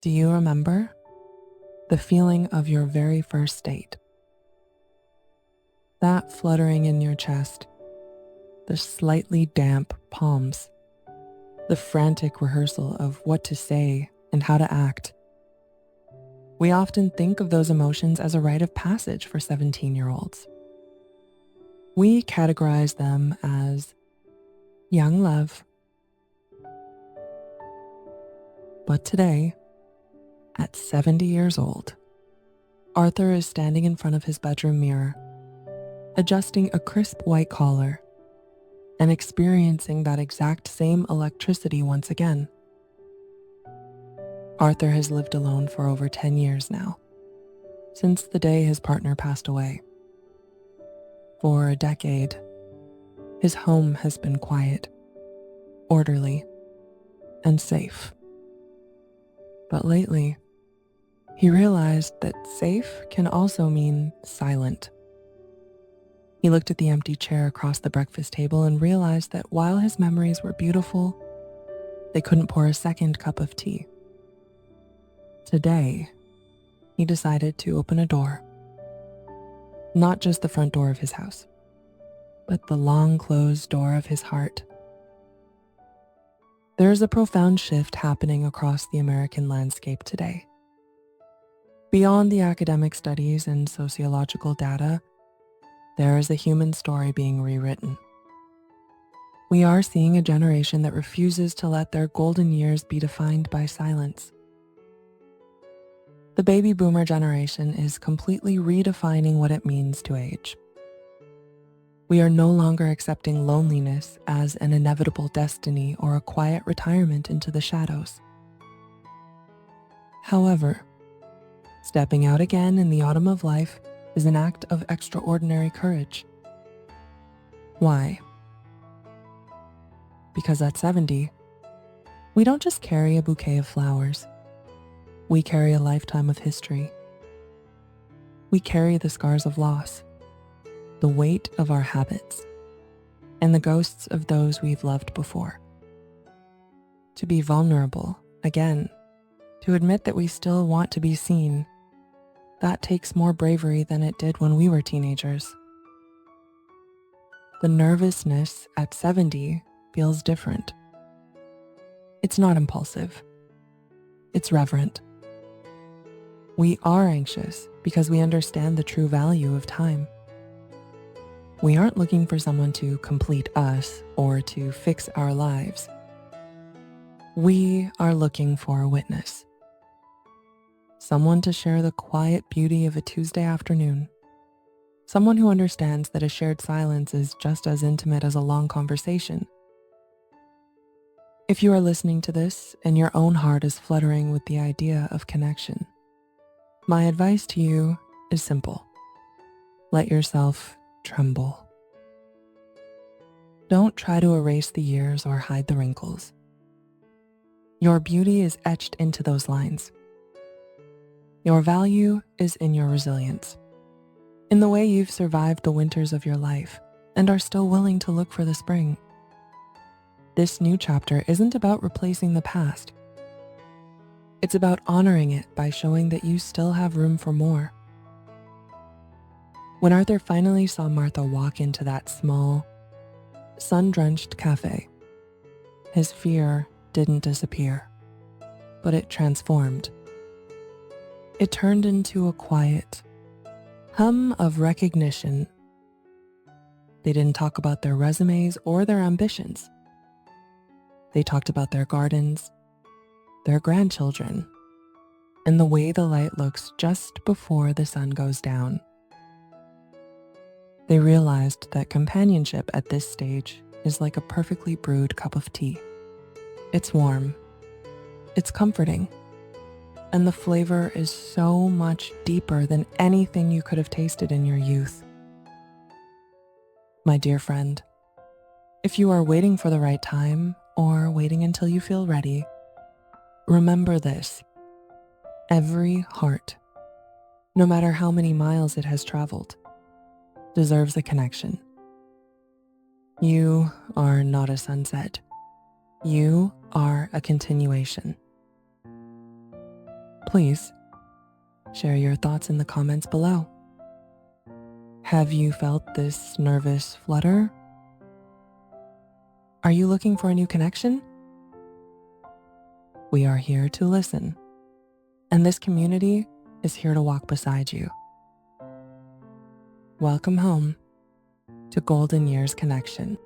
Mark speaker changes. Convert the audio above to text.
Speaker 1: Do you remember the feeling of your very first date? That fluttering in your chest, the slightly damp palms, the frantic rehearsal of what to say and how to act. We often think of those emotions as a rite of passage for 17-year-olds. We categorize them as young love. But today, at 70 years old, Arthur is standing in front of his bedroom mirror, adjusting a crisp white collar and experiencing that exact same electricity once again. Arthur has lived alone for over 10 years now, since the day his partner passed away. For a decade, his home has been quiet, orderly, and safe. But lately, he realized that safe can also mean silent. He looked at the empty chair across the breakfast table and realized that while his memories were beautiful, they couldn't pour a second cup of tea. Today, he decided to open a door. Not just the front door of his house, but the long closed door of his heart. There is a profound shift happening across the American landscape today. Beyond the academic studies and sociological data, there is a human story being rewritten. We are seeing a generation that refuses to let their golden years be defined by silence. The baby boomer generation is completely redefining what it means to age. We are no longer accepting loneliness as an inevitable destiny or a quiet retirement into the shadows. However, stepping out again in the autumn of life is an act of extraordinary courage. Why? Because at 70, we don't just carry a bouquet of flowers. We carry a lifetime of history. We carry the scars of loss, the weight of our habits, and the ghosts of those we've loved before. To be vulnerable, again, to admit that we still want to be seen, that takes more bravery than it did when we were teenagers. The nervousness at 70 feels different. It's not impulsive. It's reverent. We are anxious because we understand the true value of time. We aren't looking for someone to complete us or to fix our lives. We are looking for a witness. Someone to share the quiet beauty of a Tuesday afternoon. Someone who understands that a shared silence is just as intimate as a long conversation. If you are listening to this and your own heart is fluttering with the idea of connection, my advice to you is simple. Let yourself tremble. Don't try to erase the years or hide the wrinkles. Your beauty is etched into those lines. Your value is in your resilience, in the way you've survived the winters of your life and are still willing to look for the spring. This new chapter isn't about replacing the past. It's about honoring it by showing that you still have room for more. When Arthur finally saw Martha walk into that small, sun-drenched cafe, his fear didn't disappear, but it transformed. It turned into a quiet hum of recognition. They didn't talk about their resumes or their ambitions. They talked about their gardens, their grandchildren, and the way the light looks just before the sun goes down. They realized that companionship at this stage is like a perfectly brewed cup of tea. It's warm, it's comforting, and the flavor is so much deeper than anything you could have tasted in your youth. My dear friend, if you are waiting for the right time or waiting until you feel ready, remember this: every heart, no matter how many miles it has traveled, deserves a connection. You are not a sunset. You are a continuation. Please share your thoughts in the comments below. Have you felt this nervous flutter? Are you looking for a new connection? We are here to listen, and this community is here to walk beside you. Welcome home to Golden Years Connection.